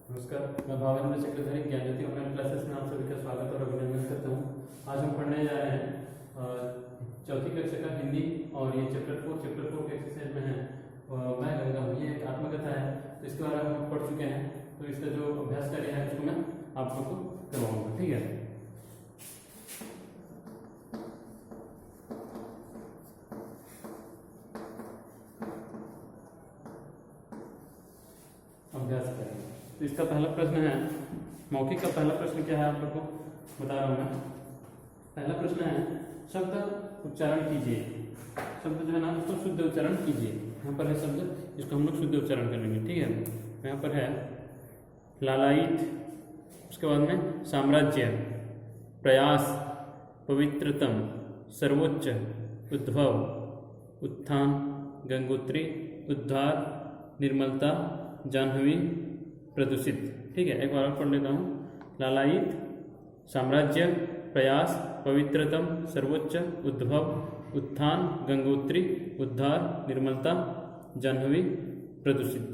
नमस्कार, मैं भावेंद्र चक्रधरी ज्ञान ज्योति ऑनलाइन क्लासेस में आप सभी का स्वागत और अभिनंदन करता हूँ। आज हम पढ़ने जा रहे हैं चौथी कक्षा का हिंदी और ये चैप्टर 4 के एक्सरसाइज में है। मैं गंगा हूँ, ये एक आत्मकथा है, तो इसके बारे में हम पढ़ चुके हैं। तो इसका जो अभ्यास कार्य है उसको मैं आप लोग को करवाऊंगा, ठीक है। अभ्यास करें। तो इसका पहला प्रश्न है, मौखिक का पहला प्रश्न क्या है आप लोग को बता रहा हूँ मैं। पहला प्रश्न है, शब्द उच्चारण कीजिए। शब्द जो है ना उसको शुद्ध उच्चारण कीजिए। यहाँ पर है शब्द, इसको हम लोग शुद्ध उच्चारण कर लेंगे, ठीक है। यहाँ पर है लालायित, उसके बाद में साम्राज्य, प्रयास, पवित्रतम, सर्वोच्च, उद्भव, उत्थान, गंगोत्री, उद्धार, निर्मलता, जाह्नवी, प्रदूषित, ठीक है। एक बार और पढ़ लेता हूँ। लालायित, साम्राज्य, प्रयास, पवित्रतम, सर्वोच्च, उद्भव, उत्थान, गंगोत्री, उद्धार, निर्मलता, जाह्नवी, प्रदूषित,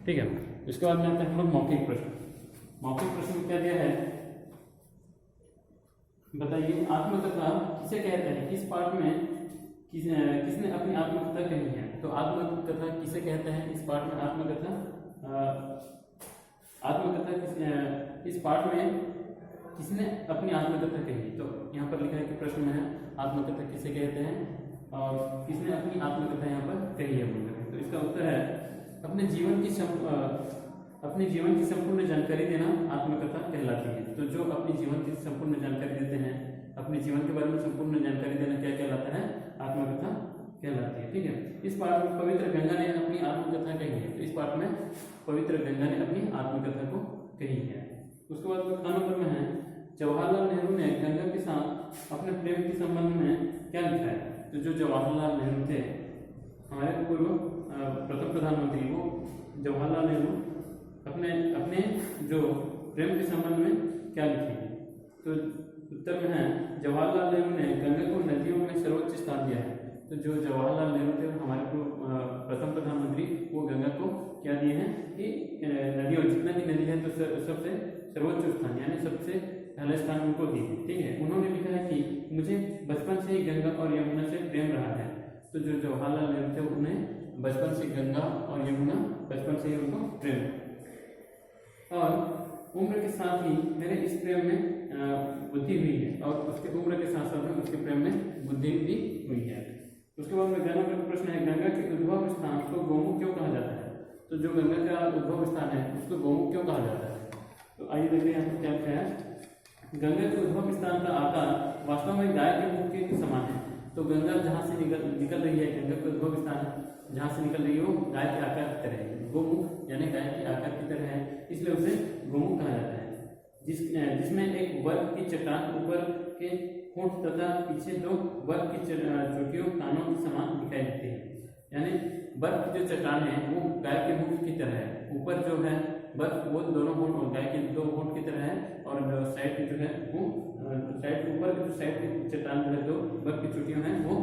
ठीक है। इसके बाद में आते हैं हम लोग मौखिक प्रश्न। मौखिक प्रश्न क्या दिया है, बताइए आत्मकथा किसे कहते हैं। किस पाठ में किसने अपनी आत्मकथा कही है। तो आत्मकथा किसे कहते हैं, इस पाठ में आत्मकथा इस पाठ में किसने अपनी आत्मकथा कही। तो यहाँ पर लिखा है कि प्रश्न में है आत्मकथा किसे कहते हैं और किसने अपनी आत्मकथा यहाँ पर कही है बोलकर। तो इसका उत्तर है अपने जीवन की संपूर्ण जानकारी देना आत्मकथा कहलाती है। तो जो अपने जीवन की संपूर्ण जानकारी देते हैं, अपने जीवन के बारे में संपूर्ण जानकारी देना क्या कहलाता है, आत्मकथा कहलाती है, ठीक है। इस पाठ में पवित्र गंगा ने अपनी आत्मकथा कही है। तो इस पाठ में पवित्र गंगा ने अपनी आत्मकथा को कही है। उसके बाद क नंबर में है, जवाहरलाल नेहरू ने गंगा के साथ अपने प्रेम के संबंध में क्या लिखा है। तो जो जवाहरलाल नेहरू थे, हमारे पूर्व प्रथम प्रधानमंत्री, वो जवाहरलाल नेहरू अपने जो प्रेम के संबंध में क्या लिखेंगे। तो उत्तर में है जवाहरलाल नेहरू ने गंगा को नदियों में सर्वोच्च स्थान दिया है। तो जो जवाहरलाल नेहरू थे हमारे प्रथम प्रधानमंत्री, वो गंगा को क्या दिए हैं कि नदियों, जितना भी नदी है तो सबसे सर्वोच्च स्थान यानी सबसे पहले स्थान उनको दी, ठीक है। उन्होंने लिखा है कि मुझे बचपन से ही गंगा और यमुना से प्रेम रहा है। तो जो जवाहरलाल नेहरू थे उन्हें बचपन से गंगा और यमुना, बचपन से ही उनको प्रेम, और उम्र के साथ ही मेरे इस प्रेम में बुद्धि हुई है, और उसके उम्र के साथ साथ में उसके प्रेम में बुद्धि भी हुई है। उसके बाद में गंगा का प्रश्न है, गंगा के उद्भव स्थान को गोमुख क्यों कहा जाता है। तो जो गंगा का उद्भव स्थान है उसको गोमुख क्यों कहा जाता है। तो आइए देखते हैं यहाँ पर क्या लिखा है। गंगा के उद्भव स्थान का आकार वास्तव में गाय के मुख के समान है। तो गंगा जहाँ से निकल रही है, गंगा का उद्भव स्थान जहाँ से निकल रही है वो गाय के आकार की तरह है। गोमुख यानी गाय के आकार की तरह है, इसलिए उसे गोमुख कहा जाता है। जिसमें एक वर्ग की चट्टान ऊपर के होंठ तथा पीछे दो वर्ग की चोटियों कानों के समान दिखाई देती है। यानी बर्फ की जो चट्टान है वो गाय के मुख की तरह है। ऊपर जो है बर्फ वो दोनों होंठ गाय के दो होंठ की तरह है, और साइड जो है वो साइड ऊपर की जो साइड की चट्टान जो है दो बर्फ की चोटियां हैं वो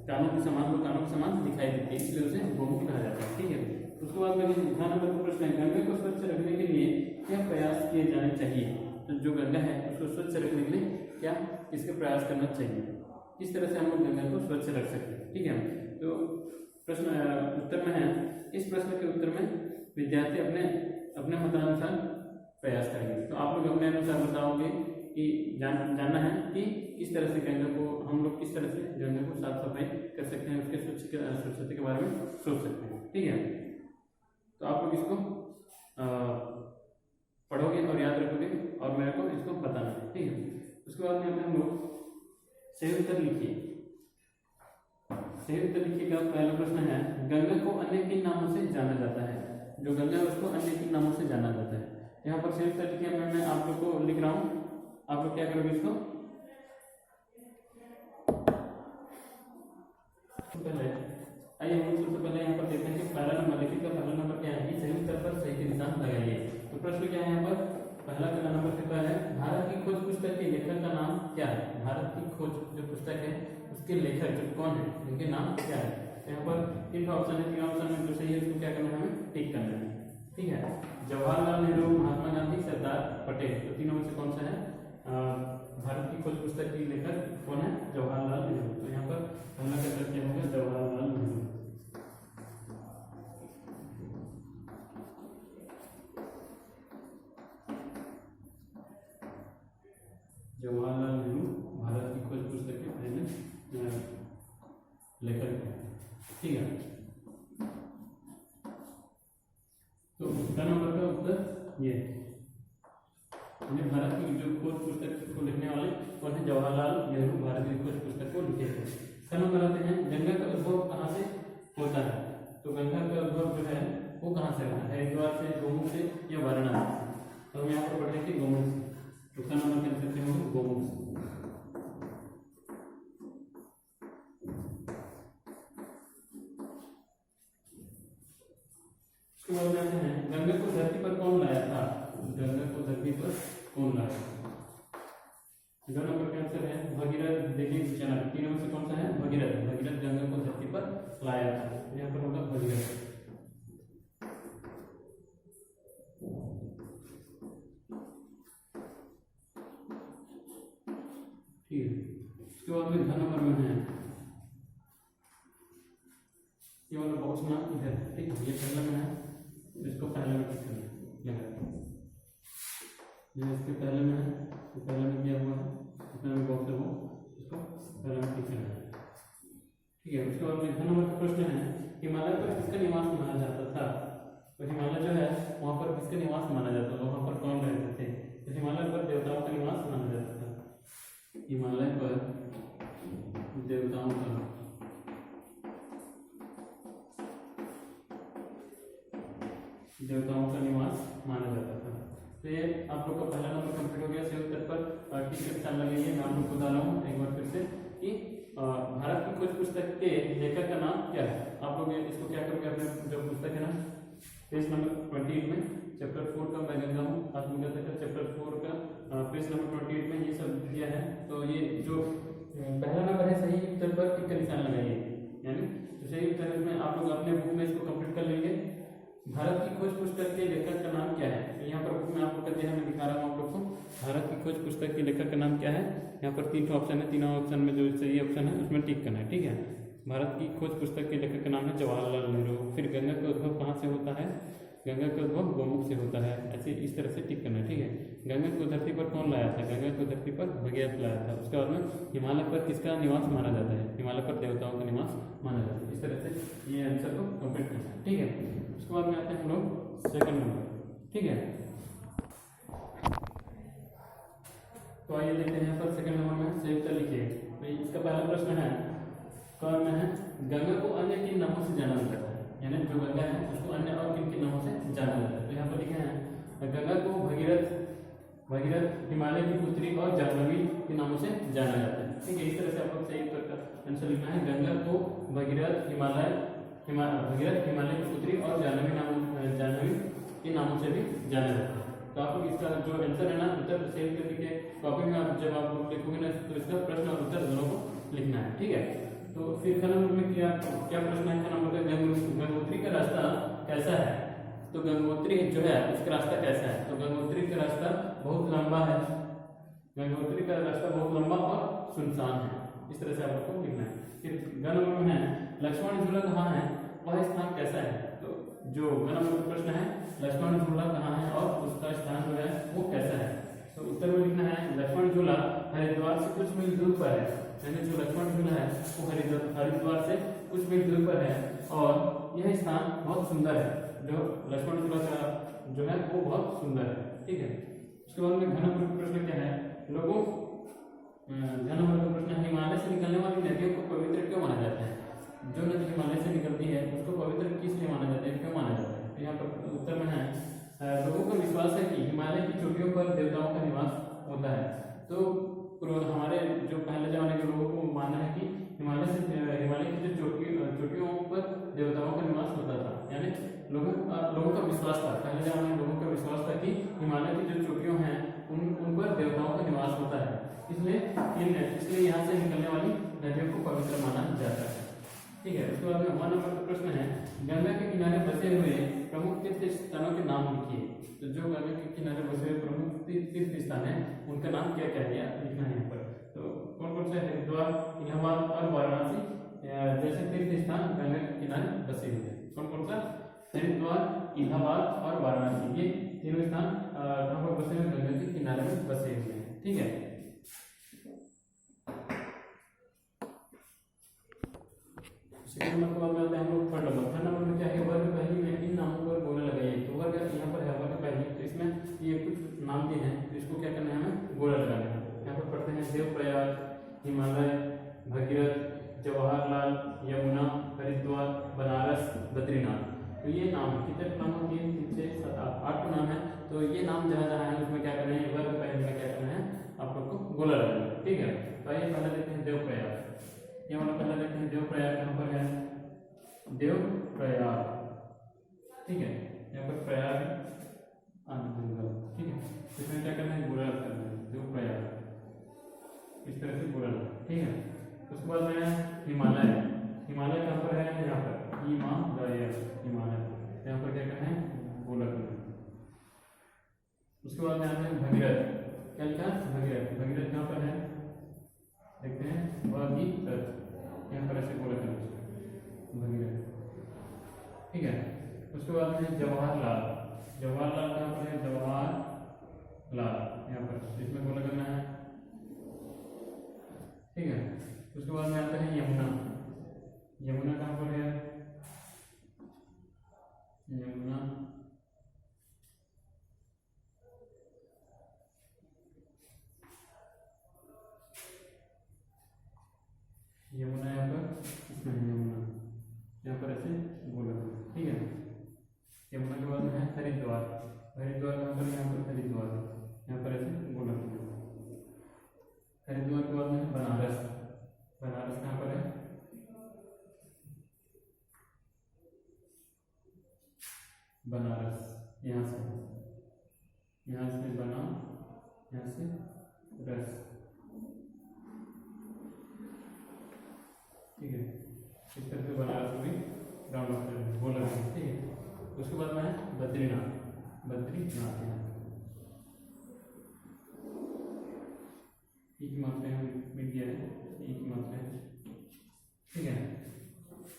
कानों के समान दिखाई देती है, इसलिए उसे गोमुख कहा जाता है, ठीक है। उसके बाद में ध्यान नंबर का प्रश्न है, गंगा को स्वच्छ रखने के लिए क्या प्रयास किए जाने चाहिए। तो जो गंगा है उसको स्वच्छ रखने के लिए क्या इसके प्रयास करना चाहिए, किस तरह से हम लोग गंगा को स्वच्छ रख सकते हैं, ठीक है। तो प्रश्न उत्तर में है, इस प्रश्न के उत्तर में विद्यार्थी अपने मतानुसार प्रयास करेंगे। तो आप लोग अपने अनुसार बताओगे कि जानना है कि किस तरह से गंगा को हम लोग किस तरह से गंगा को साफ सफाई कर सकते हैं, उसके स्वच्छता के बारे में सोच सकते हैं, ठीक है। तो आप लोग इसको पढ़ोगे और याद रखोगे और मेरे को इसको बताना है, ठीक है। उसके बाद में हम लोग सही उत्तर लिखिए। सही उत्तर लिखिए का पहला प्रश्न है, गंगा को अन्य किन नामों से जाना जाता है। जो गंगा है उसको अन्य किन नामों से जाना जाता है। यहाँ पर सही उत्तर लिखिए, मैं आप लोग को लिख रहा हूँ, आप लोग क्या करोगे इसको पहले। आइए हम सबसे पहले यहाँ पर देखते हैं कि पहला नंबर लिखिए का पहला नंबर क्या है, सही उत्तर पर सही के निशान लगाइए। तो प्रश्न क्या है यहाँ पर, पहला नंबर कितना है, भारत की खोज पुस्तक के लेखक का नाम क्या है। भारत की खोज जो पुस्तक है उसके लेखक जो कौन है, उनके नाम क्या है। यहाँ पर तीन ऑप्शन है, तीन ऑप्शन में जो सही है उसको क्या करना है, हमें टिक करना है। ठीक है। जवाहरलाल नेहरू, महात्मा गांधी, सरदार पटेल, तो तीनों में से कौन सा है? भारत की खोज पुस्तक की लेखक कौन है? जवाहरलाल नेहरू। तो यहाँ पर पहला का उत्तर क्या होगा? जवाहरलाल नेहरू। जवाहरलाल नेहरू भारत की खोज पुस्तक के पहले लेखक हैं, ठीक है। तो उसका नंबर का उत्तर ये, भारत की जो खोज पुस्तक को लिखने वाले कौन है? जवाहरलाल नेहरू भारत की खोज पुस्तक को लिखे थे। इसका नंबर आते हैं, गंगा का उद्भव कहाँ से होता है? तो गंगा का उद्भव जो है वो कहाँ से होता है? हरिद्वार से, गोमुख से या वाराणसी? तो हम यहाँ पर पढ़ रहे थे गोमुख से। तो उसका नंबर कह सकते हैं गोमुख से। जाते हैं, गंगा को धरती पर कौन लाया था? गंगा को धरती पर कौन लाया? दो नंबर का आंसर है भगीरथ। देखिए चैनल तीनों में से कौन सा है? भगीरथ। भगीरथ गंगा को धरती पर लाया था, यहाँ पर होगा भगीरथ। ठीक है। इसके बाद में घन नंबर में है, ये वाला बॉक्स ना इधर, ठीक है। ये पहला में है, इसको पहले में टिक करना है। ये इसके पहले में है, तो पहले में क्या हुआ है? इतना में बॉक्स है वो, इसको पहले में टिक करना है, ठीक है। उसके बाद में घन नंबर का प्रश्न है, हिमालय पर किसका निवास माना जाता था? तो हिमालय जो है वहाँ पर किसका निवास माना जाता था? वहाँ पर कौन रहते थे? तो हिमालय पर देवताओं का निवास माना जाता था। हिमालय पर देवताओं का निवास माना जाता था। तो ये आप लोग का पहला नंबर कंप्लीट हो गया। सही उत्तर पर टिक के निशान लगाइए। मैं आप लोग को बता रहा हूँ एक बार फिर से कि भारत की खोज पुस्तक के लेखक का नाम क्या है। आप लोग इसको क्या करोगे? अपने जो पुस्तक है ना, पेज नंबर 28 में चैप्टर 4 का मैं गंगा हूँ आत्मकथा का चैप्टर 4 का पेज नंबर 28 में ये सब दिया है। तो ये जो पहला नंबर है सही उत्तर पर टिक का निशान लगाइए, यानी तो सही उत्तर में आप लोग अपने बुक में इसको कंप्लीट कर लेंगे। भारत की खोज पुस्तक के लेखक का नाम क्या है? तो यहाँ पर बुक में आपको कर दिया है, मैं दिखा रहा हूँ आप लोग को। भारत की खोज पुस्तक के लेखक का नाम क्या है? यहाँ पर 3 ऑप्शन है, तीनों ऑप्शन में जो सही ऑप्शन है उसमें टिक करना है, ठीक है। भारत की खोज पुस्तक के लेखक का नाम है जवाहरलाल नेहरू। फिर गंगा का उद्भव कहाँ से होता है? गंगा का उद्भव गोमुख से होता है। ऐसे इस तरह से टिक करना है, ठीक है। गंगा को धरती पर कौन लाया था? गंगा को धरती पर भगीरथ लाया था। उसके बाद में हिमालय पर किसका निवास माना जाता है? हिमालय पर देवताओं का निवास माना जाता है। इस तरह से ये आंसर को कंप्लीट करना है, ठीक है। उसके बाद में आते हैं हम लोग सेकंड नंबर, ठीक है। तो आइए देखते हैं यहाँ पर सेकंड नंबर में सही उत्तर लिखिए। तो इसका पहला प्रश्न है, कौन में है? गंगा को अन्य किन नामों से जाना जाता है? यानी जो गंगा है उसको अन्य और किन किन नामों से जाना जाता है? तो यहाँ पर लिखे हैं गंगा को भगीरथ, हिमालय की पुत्री और जाह्नवी के नामों से जाना जाता है, ठीक है। इस तरह से आप लोग सही उत्तर का आंसर लिखना है। गंगा को भगीरथ, हिमालय की पुत्री और जाह्नवी के नामों से भी जाना जाता है। तो आप लोग इसका जो आंसर है ना उत्तर सेव करके कॉपी में आप जब आप लोग लिखोगे ना तो इसका प्रश्न और उत्तर दोनों को लिखना है, ठीक है। तो फिर ख नंबर में क्या प्रश्न है? ख नंबर का गंगोत्री का रास्ता कैसा है? तो गंगोत्री जो है उसका रास्ता कैसा है? तो गंगोत्री का रास्ता बहुत लंबा है। गंगोत्री का रास्ता बहुत लंबा और सुनसान है। इस तरह से आप लोग को लिखना है। फिर ग नंबर में है लक्ष्मण झूला कहाँ है? वह स्थान कैसा है? तो जो ग नंबर का प्रश्न है लक्ष्मण झूला कहाँ है और उसका स्थान जो है वो कैसा है? तो उत्तर में लिखना है लक्ष्मण झूला हरिद्वार से कुछ मील दूर पर है। यानी जो लक्ष्मण झूला है वो हरिद्वार से कुछ मील दूर पर है और यह स्थान बहुत सुंदर है। जो लक्ष्मण झूला का जो है वो बहुत सुंदर है, ठीक है। उसके बाद में घन नंबर का प्रश्न क्या है? लोगों घन नंबर का प्रश्न है हिमालय से निकलने वाली नदियों को पवित्र क्यों माना जाता है? जो नदी हिमालय से निकलती है उसको पवित्र किस लिए माना जाता है, क्यों माना जाता है? तो यहाँ पर उत्तर में है लोगों का विश्वास है कि हिमालय की चोटियों पर देवताओं का निवास होता है। तो हमारे जो पहले जमाने के लोगों को मानना है कि हिमालय की जो चोटियों पर देवताओं का निवास होता था। यानी लोगों का विश्वास था, पहले जमाने में लोगों का विश्वास था कि हिमालय की जो चोटियों हैं उन पर देवताओं का निवास होता है। इसलिए यहाँ से निकलने वाली नदियों को पवित्र माना जाता है, ठीक है। उसके बाद में 1 नंबर का प्रश्न है गंगा के किनारे बसे हुए प्रमुख तीर्थ स्थानों के नाम लिखिए। तो जो गंगा के किनारे बसे हुए प्रमुख तीर्थ स्थान है उनका नाम क्या क्या है लिखना है यहाँ पर। तो कौन कौन से? हरिद्वार, इलाहाबाद और वाराणसी जैसे तीर्थ स्थान गंगा के किनारे बसे हुए हैं। कौन कौन सा? हरिद्वार, इलाहाबाद और वाराणसी, ये तीनों स्थान कहाँ पर बसे हुए? गंगा के किनारे में बसे हुए हैं। ठीक है। सेकंड नंबर के बाद में आते हैं हम लोग थर्ड नंबर। थर्ड नंबर में क्या है? वर्ग पहली में इन नामों पर गोला लगाइए। तो वर्ग यहाँ पर है वर्ग पहली, तो इसमें ये कुछ नाम दिए हैं, तो इसको क्या करना है? हमें गोला लगाना है। यहाँ पर पढ़ते हैं देवप्रयाग, हिमालय, भगीरथ, जवाहरलाल, यमुना, हरिद्वार, बनारस, बद्रीनाथ। तो ये नाम कितने नाम है? 3 3 6 7 8 नाम है। तो ये नाम जहाँ जहाँ है उसमें क्या करना है? वर्ग पहले में क्या करना है? आप लोग को गोला लगाना है। ठीक है। तो आइए पहले देखते हैं देवप्रयाग। ये वाला पहले देखते हैं देवप्रयाग कहाँ पर है? देवप्रयाग। ठीक है। यहाँ पर प्रयाग ठीक है। इसमें क्या करना है? गोला करना है। देवप्रयाग इस तरह से गोला। ठीक है। उसके बाद में हिमालय। हिमालय कहाँ पर है? यहाँ पर हिमालय। यहाँ पर क्या करना है? गोला करना है। उसके बाद में आता है भगीरथ। क्या लिखा? भगीरथ। भगीरथ कहाँ पर है? देखते हैं भगीरथ, यहाँ पर ऐसे गोला करना है भगीरथ। ठीक है। उसके बाद में जवाहरलाल। जवाहरलाल कहाँ पर है? जवाहरलाल यहाँ पर, इसमें गोला करना है। ठीक है। उसके बाद में आता है यमुना। यमुना कहाँ पर है? यमुना यमुना यहाँ पर, इसमें यमुना यहाँ पर ऐसे गोला। ठीक है। यमुना के बाद में है हरिद्वार। हरिद्वार कहाँ पर? यहाँ पर हरिद्वार, यहाँ पर ऐसे गोला। हरिद्वार के बाद में बनारस। बनारस कहाँ पर है? बनारस यहाँ से बना, यहाँ से रस। ठीक है। इस तरह से बनारस को भी राउंड ऑफ कर बोला। ठीक है। उसके बाद में है बद्रीनाथ। बद्रीनाथ एक मात्रा मिल गया है, एक मात्रा है। ठीक है।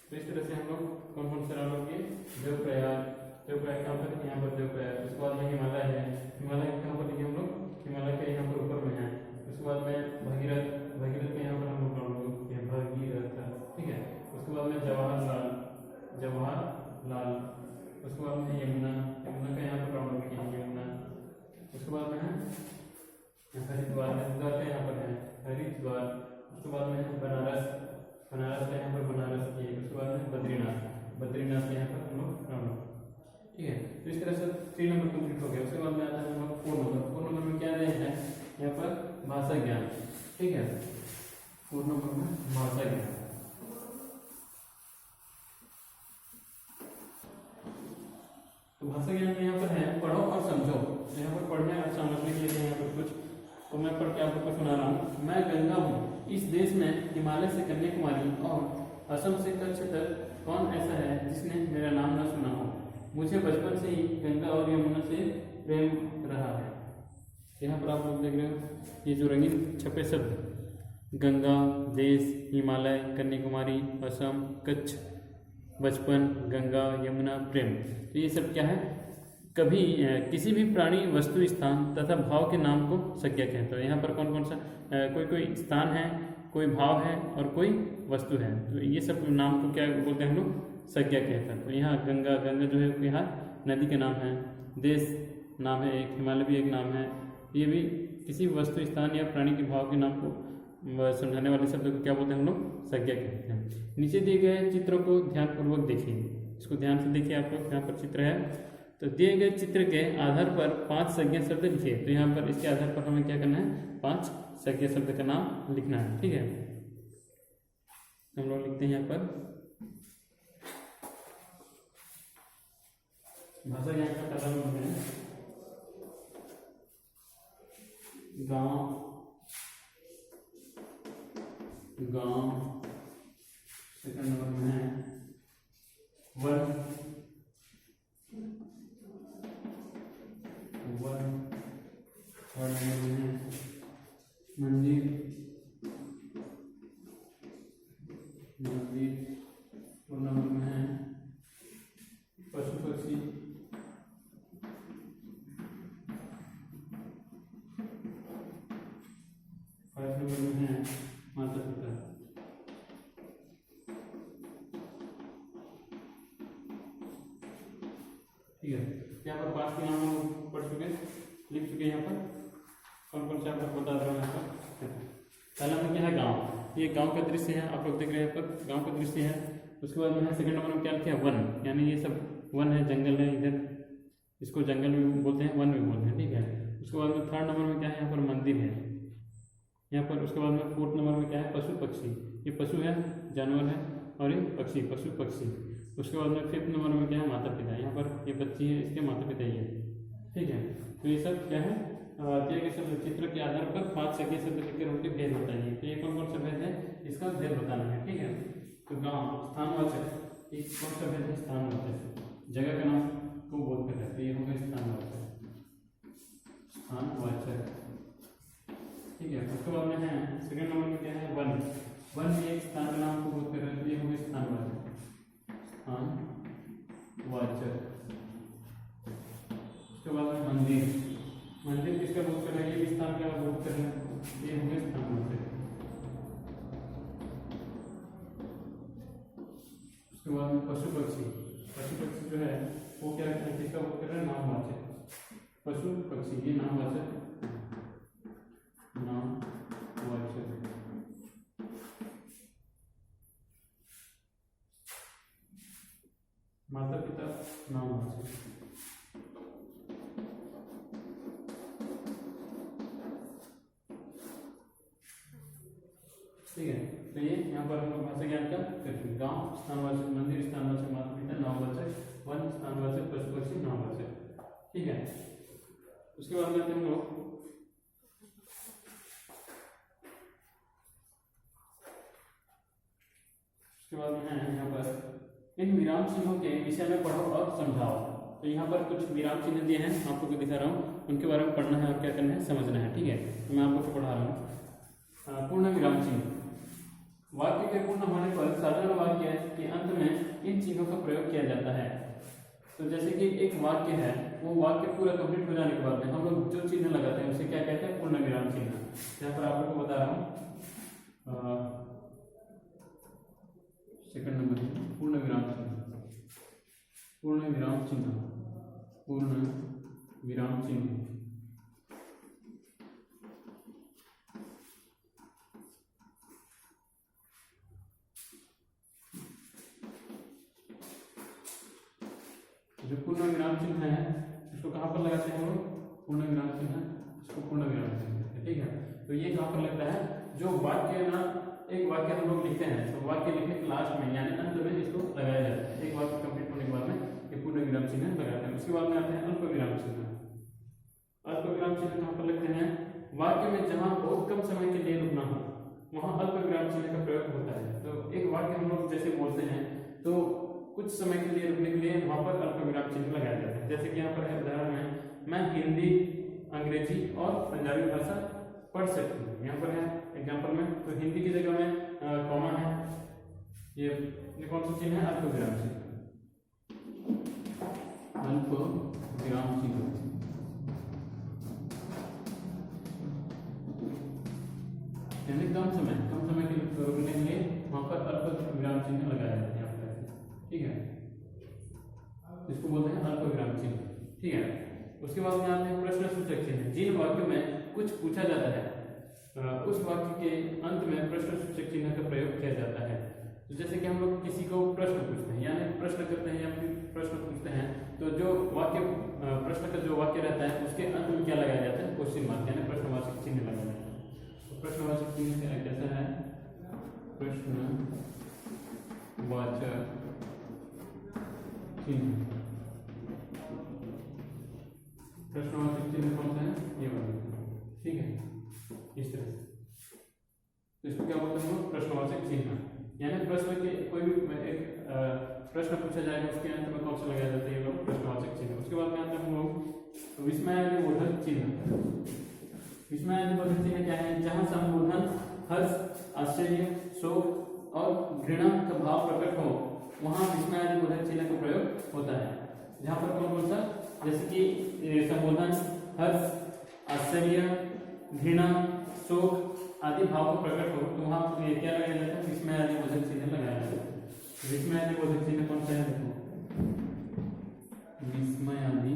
तो इस तरह से हम लोग कौन कौन से राउंड ऑफ किए? देवप्रयाग। देवप्रयाग कहाँ पर? यहाँ पर देवप्रयाग। उसके बाद में हिमालय है। हिमालय कहाँ पर लिखे हम लोग? हिमालय के यहाँ पर ऊपर में है। उसके बाद में भगीरथ। भगीरथ के यहाँ पर हम लोग राउंड भगीरथ। ठीक है। उसके बाद में जवाहरलाल। जवाहरलाल। उसके बाद में यमुना। यमुना का यहाँ पर राउंड किया यमुना। उसके बाद में है हरिद्वार। हरिद्वार का यहाँ पर है हरिद्वार। उसके बाद में है बनारस। बनारस का यहाँ पर बनारस किए। उसके बाद में बद्रीनाथ। बद्रीनाथ के यहाँ पर हम लोग राउंड। ठीक है। तो इस तरह से 3 नंबर कंप्लीट हो गया। उसके बाद में आता है हम लोग 4 नंबर। 4 नंबर में क्या रहे हैं? यहाँ पर भाषा ज्ञान। ठीक है। 4 नंबर में भाषा ज्ञान। तो भाषा ज्ञान में यहाँ पर है पढ़ो और समझो। तो यहाँ पर पढ़ने और समझने के लिए यहाँ पर कुछ, तो मैं पढ़ के आप लोग को सुना रहा हूँ। मैं गंगा हूँ इस देश में, हिमालय से कन्याकुमारी और असम से कच्छ तक कौन ऐसा है जिसने मेरा नाम न सुना हो। मुझे बचपन से ही गंगा और यमुना से प्रेम रहा है। यहाँ पर आप लोग देख रहे हो ये जो रंगीन छपे शब्द, गंगा, देश, हिमालय, कन्याकुमारी, असम, कच्छ, बचपन, गंगा, यमुना, प्रेम। तो ये सब क्या है? कभी किसी भी प्राणी, वस्तु, स्थान तथा भाव के नाम को संज्ञा कहते हैं। यहाँ पर कौन कौन सा कोई स्थान है, कोई भाव है और कोई वस्तु है। तो ये सब नाम को क्या बोलते हैं हम लोग? संज्ञा कहते हैं। तो यहाँ गंगा, गंगा जो है यहाँ नदी के नाम है। देश नाम है एक, हिमालय भी एक नाम है। ये भी किसी वस्तु, स्थान या प्राणी के भाव के नाम को समझाने वाले शब्द को क्या बोलते हैं हम लोग? संज्ञा कहते हैं। नीचे दिए गए चित्रों को ध्यानपूर्वक देखिए। इसको ध्यान से देखिए आप लोग। यहाँ पर चित्र है, तो दिए गए चित्र के आधार पर 5 संज्ञा शब्द लिखिए। तो यहाँ पर इसके आधार पर हमें क्या करना है? 5 संज्ञा शब्द का नाम लिखना है। ठीक है। हम लोग लिखते हैं यहाँ पर भाषा ज्ञान का पहला नंबर है गांव। गांव। सेकंड नंबर में है वन। वन, थर्ड नंबर में है मंदिर, मंदिर, फोर नंबर में है पशु पक्षी, फाइव नंबर में है माता पिता। ठीक है, यहाँ पर 5 के नाम हम पढ़ चुके, लिख चुके। यहाँ पर कौन कौन से आपको बता रहा हूँ। यहाँ पर पहला में क्या है गांव, ये गांव का दृश्य है, आप लोग देख रहे हैं। यहाँ पर गांव का दृश्य है। उसके बाद में है सेकंड नंबर में क्या लिखा है वन, यानी ये सब वन है, जंगल है, इधर इसको जंगल भी बोलते हैं, वन भी बोलते हैं। ठीक है, उसके बाद में थर्ड नंबर में क्या है, यहाँ पर मंदिर है यहाँ पर। उसके बाद में फोर्थ नंबर में क्या है पशु पक्षी, ये पशु है, जानवर है, और ये पक्षी, पशु पक्षी। उसके बाद में फिफ्थ नंबर में क्या है माता पिता, यहाँ पर ये बच्ची है, इसके माता पिता ही है। ठीक है, तो ये सब क्या है दिए गए शब्द चित्र के आधार पर 5 सके शब्द लिखकर उनके भेद बताइए। तो ये कौन कौन सा भेद है, इसका भेद बताना है। ठीक है, तो गाँव स्थानवाचक, एक कौन सा भेद है स्थानवाचक, जगह का नाम को बोध कर रहे हैं, तो ये होगा स्थानवाचक, स्थानवाचक। ठीक है, उसके बाद में है सेकंड नंबर में क्या है वन, वन भी एक स्थान का नाम को बोध कर रहे हैं, तो ये होगा स्थानवाचक, स्थानवाचक। उसके बाद में मंदिर, मंदिर किसका बोध कर रहा है, ये भी स्थान का बोध कर रहे हैं, ये होंगे स्थानवाचक। उसके बाद में पशु पक्षी, पशु पक्षी जो है वो क्या किसका बोध कर रहा है, नामवाचक, पशु पक्षी ये नामवाचक, नामवाचक। माता पिता नामवाचक। ठीक है, तो ये यहाँ पर हम लोग भाषा ज्ञान का करते हैं। गाँव स्थानवाचक, मंदिर स्थानवाचक, माता पिता नामवाचक, वन स्थानवाचक, पशु पक्षी नामवाचक। ठीक है, उसके बाद में हम लोग उसके बाद में है यहाँ पर इन विराम चिन्हों के विषय में पढ़ो और समझाओ। तो यहाँ पर कुछ विराम चिन्ह दिए हैं, आप लोग को दिखा रहा हूँ, उनके बारे में पढ़ना है और क्या करना है समझना है। ठीक है, तो मैं आप लोग को पढ़ा रहा हूँ। पूर्ण विराम चिन्ह, वाक्य के पूर्ण होने पर साधारण वाक्य के अंत में इन चिन्हों का प्रयोग किया जाता है। तो जैसे कि एक वाक्य है, वो वाक्य पूरा कंप्लीट हो जाने के बाद में हम लोग जो चिन्ह लगाते हैं उसे क्या कहते हैं, पूर्ण विराम चिन्ह। यहाँ पर आप लोग को बता रहा हूँ सेकंड नंबर पूर्ण विराम चिन्ह, पूर्ण विराम चिन्ह, पूर्ण विराम चिन्ह। जो पूर्ण विराम चिन्ह है इसको कहाँ पर लगाते हैं हम लोग, पूर्ण विराम चिन्ह, इसको पूर्ण विराम चिन्ह। ठीक है, तो ये कहाँ पर लगता है, जो वाक्य ना एक वाक्य हम लोग लिखते हैं तो वाक्य लिखने के लास्ट में यानी अंत में इसको लगाया जाता है। एक वाक्य कंप्लीट होने के बाद में ये पूर्ण विराम चिन्ह लगाते हैं। उसके बाद में आते हैं अल्प विराम चिन्ह। अल्प विराम चिन्ह कहाँ पर लगते हैं, वाक्य में जहाँ बहुत कम समय के लिए रुकना हो वहाँ अल्प विराम चिन्ह का प्रयोग होता है। तो एक वाक्य हम लोग जैसे बोलते हैं तो कुछ समय के लिए रुकने के लिए वहां पर अल्प विराम चिन्ह लगाया जाता है। जैसे कि यहाँ पर है उदाहरण में, मैं हिंदी, अंग्रेजी और पंजाबी भाषा पढ़ सकती हूँ। यहाँ पर है एग्जाम्पल में, तो हिंदी की जगह में कॉमा है, ये कौन सा चिन्ह है, अल्प विराम चिन्ह, अल्प विराम चिन्ह। यानी कम समय के लिए रुकने के लिए वहां पर अल्प विराम चिन्ह लगाया जाता है। ठीक है, इसको बोलते हैं अल्प विराम चिन्ह। ठीक है, उसके बाद में आते हैं प्रश्न सूचक चिन्ह। जिन वाक्यों में कुछ पूछा जाता है उस वाक्य के अंत में प्रश्न सूचक चिन्ह का प्रयोग किया जाता है। तो जैसे कि हम लोग किसी को प्रश्न पूछते हैं यानी प्रश्न करते हैं या फिर प्रश्न पूछते हैं, तो जो वाक्य प्रश्न का जो वाक्य रहता है उसके अंत में क्या लगाया जाता है, क्वेश्चन मार्क यानी प्रश्नवाचक चिन्ह लगाया जाता है। तो प्रश्नवाचक चिन्ह कैसा है, प्रश्नवाचक चिन्ह, प्रश्नवाचक चिन्ह कौन सा है, ये वाला। ठीक है, इस तरह से तो इसको क्या बोलते हैं हम लोग, प्रश्नवाचक चिन्ह। यानी प्रश्न के कोई भी एक प्रश्न पूछा जाएगा उसके अंत में कौन सा लगाया जाता है, ये लोग प्रश्नवाचक चिन्ह। उसके बाद में आते हैं हम लोग विस्मयादिबोधक चिन्ह। विस्मयादिबोधक चिन्ह क्या है? जहाँ संबोधन हर्ष, आश्चर्य, शोक और घृणा का भाव प्रकट हो वहाँ विस्मयादिबोधक चिन्ह का प्रयोग होता है। जहाँ पर कौन कौन सा, जैसे कि संबोधन हर्ष, आश्चर्य, घृणा, शोक आदि भाव को प्रकट हो तो वहाँ क्या लगाया जाता है? विस्मयादिबोधक चिन्ह लगाया जाता है। विस्मयादिबोधक चिन्ह कौन सा है? देखो विस्मयादि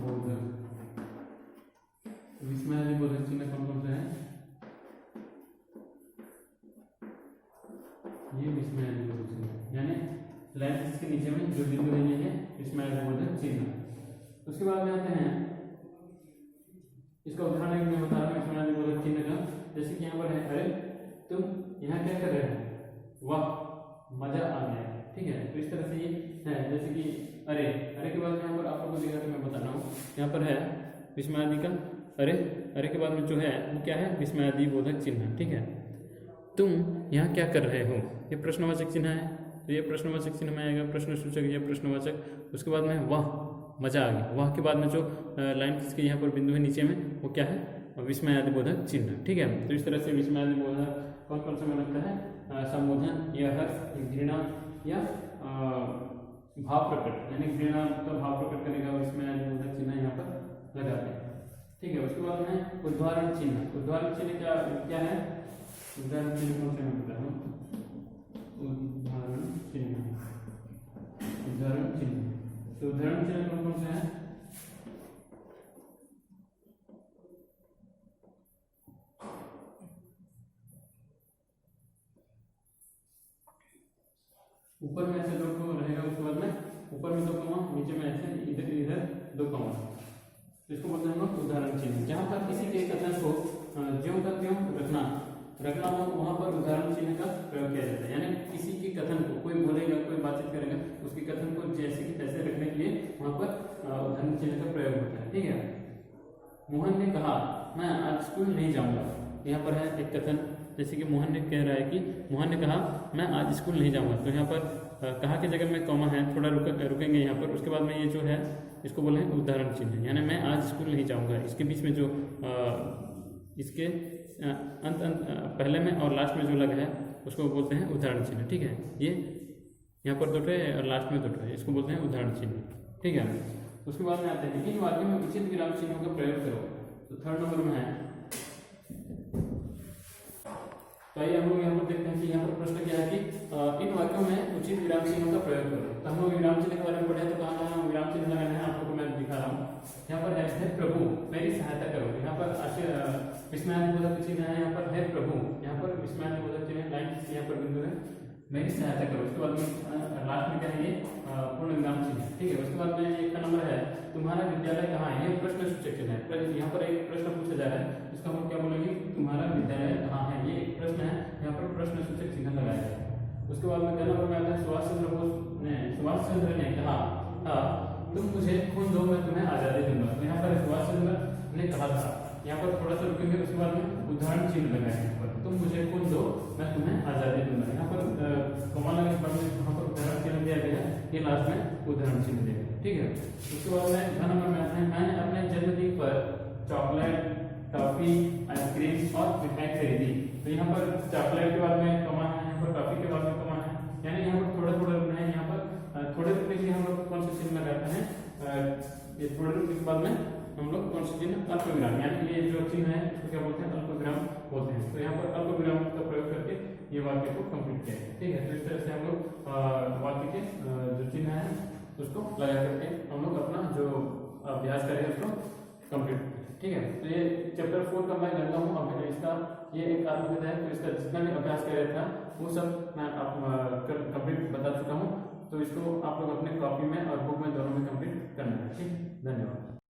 बोधक, विस्मयादिबोधक चिन्ह कौन कौन सा है? ये विस्मयादिबोधक चिन्ह, यानी लाइन के नीचे में जो बिंदु है ये है विस्मयादिबोधक चिन्ह। उसके बाद में आते हैं इसका उदाहरण मैं बता रहा हूँ विस्मयादिबोधक चिन्ह का। जैसे कि यहाँ पर है, अरे तुम यहाँ क्या कर रहे हो? वाह मजा आ गया। ठीक है, तो इस तरह से ये है। जैसे कि अरे, अरे के बाद में यहाँ पर आप लोगों को देखा तो मैं बता रहा हूँ, यहाँ पर है विस्मयादि का अरे, अरे के बाद में जो है वो क्या है? विस्मयादिबोधक चिन्ह। ठीक है, तुम यहाँ क्या कर रहे हो? ये प्रश्नवाचक चिन्ह है, तो ये प्रश्नवाचक चिन्ह में आएगा प्रश्न सूचक, ये प्रश्नवाचक। उसके बाद में वाह मजा आ गया, वाह के बाद में जो लाइन खींच के यहाँ पर बिंदु है नीचे में वो क्या है? विस्मयादिबोधक चिन्ह। ठीक है, तो इस तरह से विस्मयादिबोधक कौन कौन सा में लगता है? संबोधन या हर्ष, घृणा या भाव प्रकट, यानी घृणा का भाव प्रकट करेगा विस्मयादिबोधक चिन्ह यहाँ पर लगाते हैं। ठीक है, उसके बाद में उदाहरण चिन्ह। उदाहरण चिन्ह क्या है? उदाहरण चिन्ह कौन से मैं बता रहा हूँ? उदाहरण चिन्ह, उदाहरण चिन्ह। तो उदाहरण चिन्ह कौन कौन से हैं? ऊपर में ऐसे दो रहेगा, उसके बाद में ऊपर में दो कमा, नीचे में ऐसे इधर इधर दो कमा, इसको बोलते हैं हम लोग उदाहरण चिन्ह। जहाँ पर किसी के कथन को ज्यों का त्यों रखना हो वहाँ पर उदाहरण चिन्ह का प्रयोग किया जाता है। यानी किसी के कथन को, कोई बोलेगा, कोई बातचीत करेगा, उसके कथन को जैसे कि तैसे रखने के लिए वहाँ पर उदाहरण चिन्ह का प्रयोग होता है। ठीक है, मोहन ने कहा मैं आज स्कूल नहीं जाऊँगा। यहाँ पर है एक कथन, जैसे कि मोहन ने कह रहा है कि मोहन ने कहा मैं आज स्कूल नहीं जाऊँगा, तो यहाँ पर कहा की जगह में कॉमा है, थोड़ा रुकेंगे यहाँ पर। उसके बाद में ये जो है इसको बोले उदाहरण चिन्ह, यानी मैं आज स्कूल नहीं जाऊँगा। इसके बीच में जो इसके अंत पहले में और लास्ट में जो लगा है उसको बोलते हैं उदाहरण चिन्ह। ठीक है, ये यहाँ पर दो ठो है और लास्ट में दो ठो है, इसको बोलते हैं उदाहरण चिन्ह। ठीक है, उसके बाद में आते हैं इन वाक्यों में उचित विराम चिन्हों का प्रयोग करो। तो थर्ड नंबर में है, तो आइए हम लोग यहाँ पर देखते हैं कि यहाँ पर प्रश्न क्या है कि इन वाक्यों में उचित विराम चिन्हों का प्रयोग करो। तो हम लोग विराम चिन्ह के बारे में पढ़े, तो कहाँ विराम चिन्ह लगाना है आप लोग को मैं दिखा रहा हूँ। यहाँ पर है प्रभु मेरी सहायता करो, यहाँ पर विस्मयादिबोधक चिन्ह है, यहाँ पर है प्रभु, यहाँ पर विस्मयादिबोधक चिन्ह लाइन यहाँ पर बिंदु है, मेरी सहायता करो। उसके बाद में लास्ट में क्या है? ये पूर्ण विराम चिन्ह। ठीक है, उसके बाद में एक का नंबर है तुम्हारा विद्यालय कहाँ है? ये प्रश्न सूचक चिन्ह है। यहाँ पर एक प्रश्न पूछा जा रहा है, इसका हम क्या बोलेंगे? तुम्हारा विद्यालय कहाँ है? ये एक प्रश्न है, यहाँ पर प्रश्न सूचक चिन्ह लगाया जाए। उसके बाद में क्या नंबर में आता है सुभाष चंद्र ने कहा था तुम मुझे खून दो मैं तुम्हें आजादी दूंगा। तो यहाँ पर सुभाष चंद्र ने कहा था, यहाँ पर थोड़ा सा रुकेंगे, उसके बाद में उदाहरण चिन्ह लगाए यहाँ पर, तुम मुझे खून दो मैं तुम्हें आजादी दूंगा। यहाँ पर कॉमा लगे के बाद में यहाँ पर उदाहरण चिन्ह दिया गया, ये लास्ट में उदाहरण चिन्ह दिया गया। ठीक है, उसके बाद में घ नंबर में आता है मैंने अपने जन्मदिन पर चॉकलेट, टॉफी, आइसक्रीम और मिठाई खरीदी। तो यहाँ पर चॉकलेट के बाद में कमा है, यहाँ पर टॉफी के बाद में कमा है, यानी यहाँ पर थोड़ा थोड़ा रुकना है। यहाँ पर थोड़े रुकने के लिए हम लोग कौन सा चिन्ह लगाते हैं? ये थोड़े रुकने के बाद में हम लोग कौन सा चिन्ह? अल्पविराम, यानी ये जो चिन्ह है इसको क्या बोलते हैं? अल्पविराम बोलते हैं। तो यहाँ पर अल्पविराम का प्रयोग करके ये वाक्य को कंप्लीट किया है। ठीक है, तो इस तरह से हम लोग वाक्य के जो चिन्ह है उसको लगा करके हम लोग अपना जो अभ्यास करेंगे उसको कंप्लीट। ठीक है, तो ये चैप्टर 4 का मैं करता हूँ। अब इसका ये एक आत्मकथा है, तो इसका जितना भी अभ्यास कर रहा था वो सब मैं कंप्लीट बता चुका हूँ। तो इसको आप लोग अपने कॉपी में और बुक में दोनों में कंप्लीट करना है। ठीक, धन्यवाद।